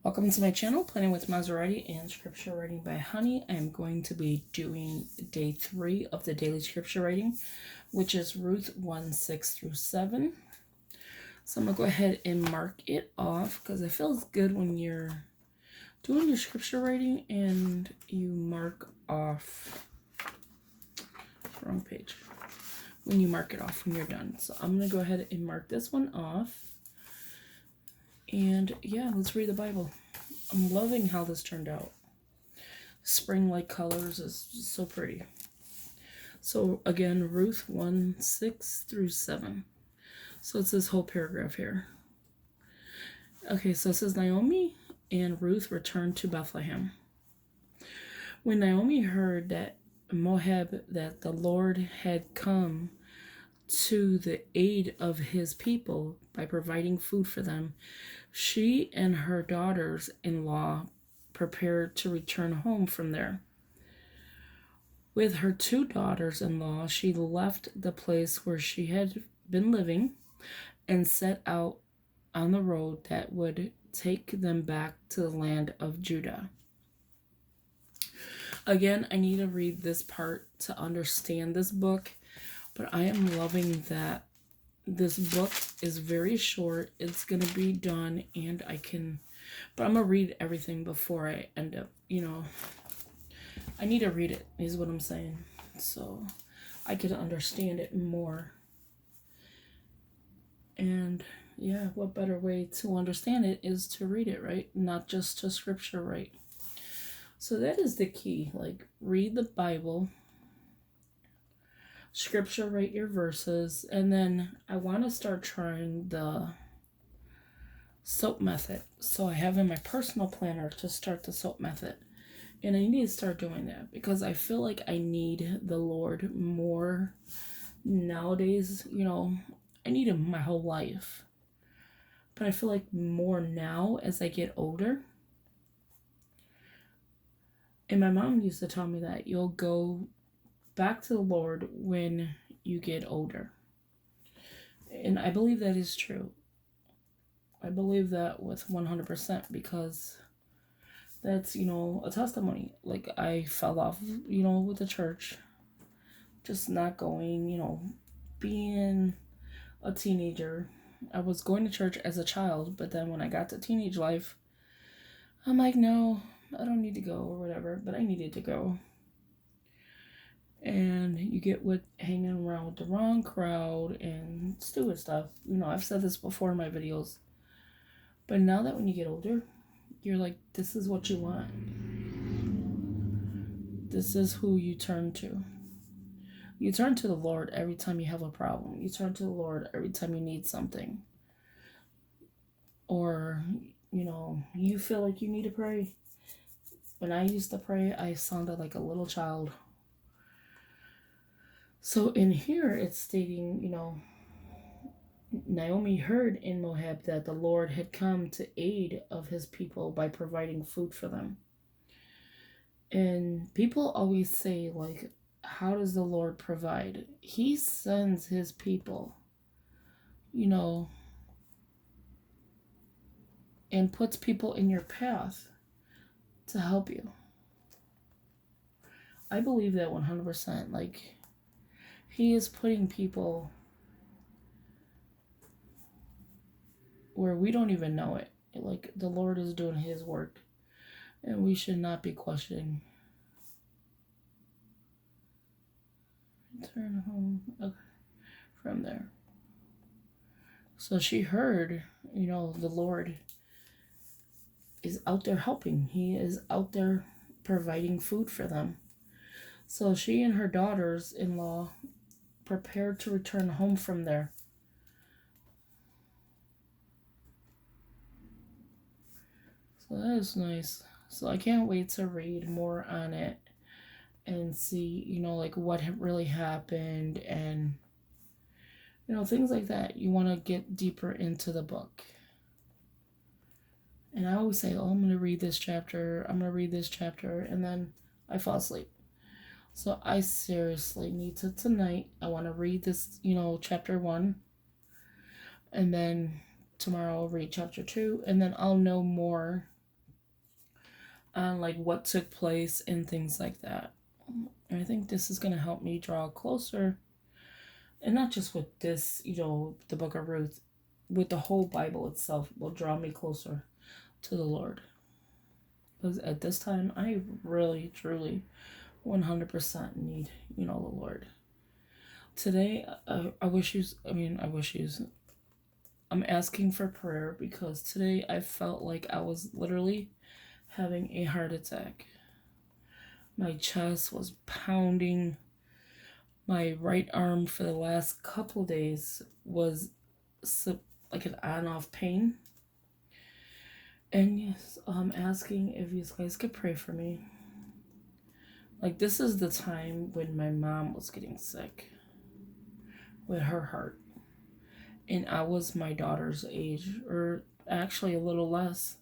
Welcome to my channel, Planning with Monserrate and Scripture Writing by Honey. I am going to be doing day 3 of the daily scripture writing, which is Ruth 1:6-7. So I'm going to go ahead and mark it off because it feels good when you're doing your scripture writing and you mark off. Wrong page. When you mark it off when you're done. So I'm going to go ahead and mark this one off. And yeah, let's read the Bible. I'm loving how this turned out. Spring-like colors is so pretty. So again, Ruth 1:6-7. So it's this whole paragraph here. Okay, so it says Naomi and Ruth returned to Bethlehem. When Naomi heard that that the Lord had come to the aid of his people by providing food for them, she and her daughters-in-law prepared to return home from there. With her 2 daughters-in-law, she left the place where she had been living and set out on the road that would take them back to the land of Judah. Again, I need to read this part to understand this book, but I am loving that this book is very short. It's going to be done and but I'm going to read everything before I end up, I need to read it is what I'm saying. So I can understand it more. And yeah, what better way to understand it is to read it, right? Not just to scripture write. So that is the key. Like, read the Bible, scripture write your verses, and then I want to start trying the soap method. So I have in my personal planner to start the soap method. And I need to start doing that because I feel like I need the Lord more nowadays. I need him my whole life. But I feel like more now as I get older. And my mom used to tell me that you'll go back to the Lord when you get older. And I believe that is true. I believe that with 100% because that's, a testimony. Like, I fell off, with the church. Just not going, being a teenager. I was going to church as a child, but then when I got to teenage life, I'm like, no, I don't need to go or whatever, but I needed to go. And you get with hanging around with the wrong crowd and stupid stuff. I've said this before in my videos. But now that when you get older, you're like, this is what you want. This is who you turn to. You turn to the Lord every time you have a problem. You turn to the Lord every time you need something. Or, you feel like you need to pray. When I used to pray, I sounded like a little child. So in here, it's stating, Naomi heard in Moab that the Lord had come to aid of his people by providing food for them. And people always say, like, how does the Lord provide? He sends his people, and puts people in your path to help you. I believe that 100%. Like, he is putting people where we don't even know it. Like, the Lord is doing his work. And we should not be questioning. Return home. Okay. From there. So she heard, the Lord is out there helping. He is out there providing food for them. So she and her daughters-in-law prepared to return home from there. So that is nice. So I can't wait to read more on it and see, like what really happened and, things like that. You want to get deeper into the book. And I always say, I'm going to read this chapter. I'm going to read this chapter. And then I fall asleep. So I seriously need to tonight. I want to read this, chapter 1. And then tomorrow I'll read chapter 2. And then I'll know more on like what took place and things like that. And I think this is going to help me draw closer, and not just with this, the Book of Ruth, with the whole Bible itself will draw me closer to the Lord. Because at this time, I really, truly, 100% need, the Lord. Today, I'm asking for prayer because today I felt like I was literally having a heart attack. My chest was pounding. My right arm for the last couple of days was like an on-off pain. And yes, I'm asking if you guys could pray for me. Like, this is the time when my mom was getting sick with her heart. And I was my daughter's age, or actually a little less.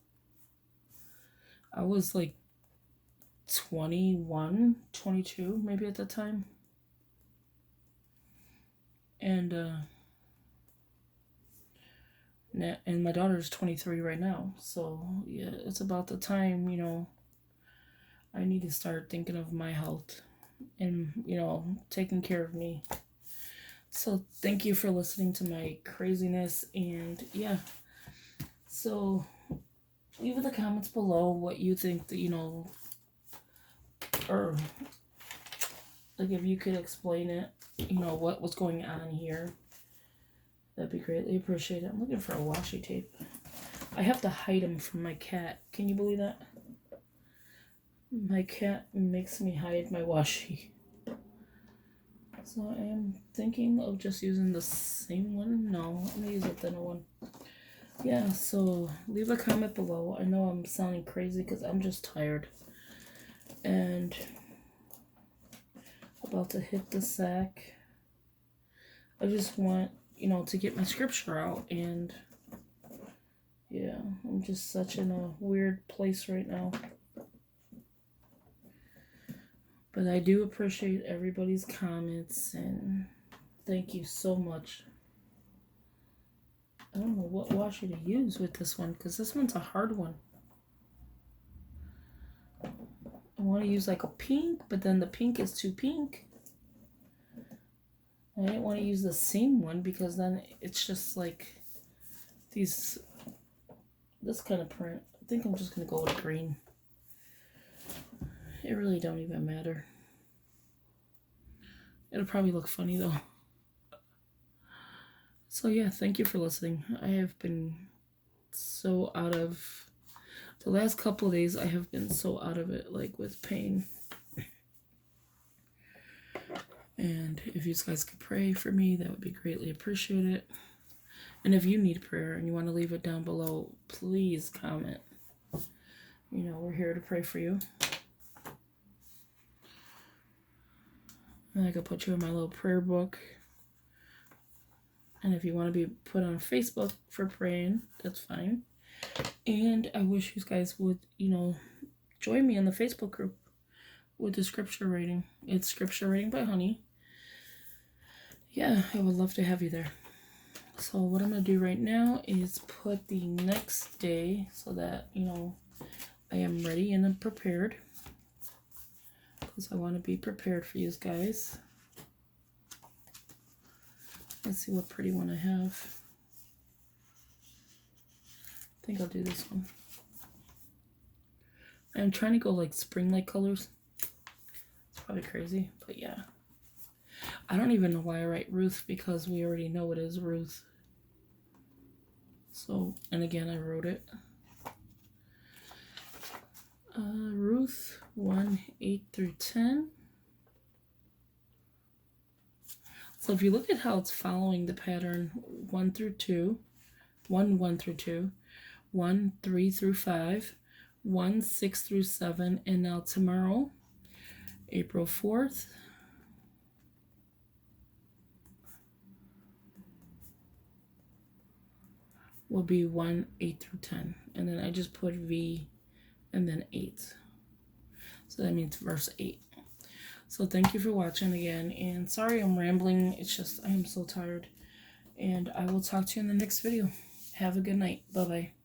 I was like 21, 22 maybe at the time. And my daughter's 23 right now. So yeah, it's about the time, I need to start thinking of my health and, taking care of me. So thank you for listening to my craziness. And yeah, so leave in the comments below what you think that, or like if you could explain it, what was going on here. That'd be greatly appreciated. I'm looking for a washi tape. I have to hide him from my cat. Can you believe that? My cat makes me hide my washi. So I am thinking of just using the same one. No, I'm going to use a thinner one. Yeah, so leave a comment below. I know I'm sounding crazy because I'm just tired. And about to hit the sack. I just want, to get my scripture out. And yeah, I'm just such in a weird place right now. But I do appreciate everybody's comments, and thank you so much. I don't know what washi to use with this one, because this one's a hard one. I want to use like a pink, but then the pink is too pink. I didn't want to use the same one, because then it's just like this kind of print. I think I'm just going to go with green. It really don't even matter. It'll probably look funny though. So yeah, thank you for listening. I have been so out of the last couple of days. I have been so out of it, like with pain. And if you guys could pray for me, that would be greatly appreciated. And if you need prayer and you want to leave it down below, please comment. We're here to pray for you. And I could put you in my little prayer book. And if you want to be put on Facebook for praying, that's fine. And I wish you guys would, join me in the Facebook group with the scripture reading. It's Scripture Reading by Honey. Yeah, I would love to have you there. So what I'm going to do right now is put the next day so that, I am ready and I'm prepared. Because I want to be prepared for you guys. Let's see what pretty one I have. I think I'll do this one. I'm trying to go like spring-like colors. It's probably crazy, but yeah. I don't even know why I write Ruth, because we already know it is Ruth. So, and again, I wrote it. Ruth 1:8-10. So if you look at how it's following the pattern 1-2, 1-1-2, 1-3-5, 1-6-7, and now tomorrow, April 4th, will be 1-8-10. And then I just put V and then 8. So that means verse 8. So thank you for watching again. And sorry I'm rambling. It's just I am so tired. And I will talk to you in the next video. Have a good night. Bye-bye.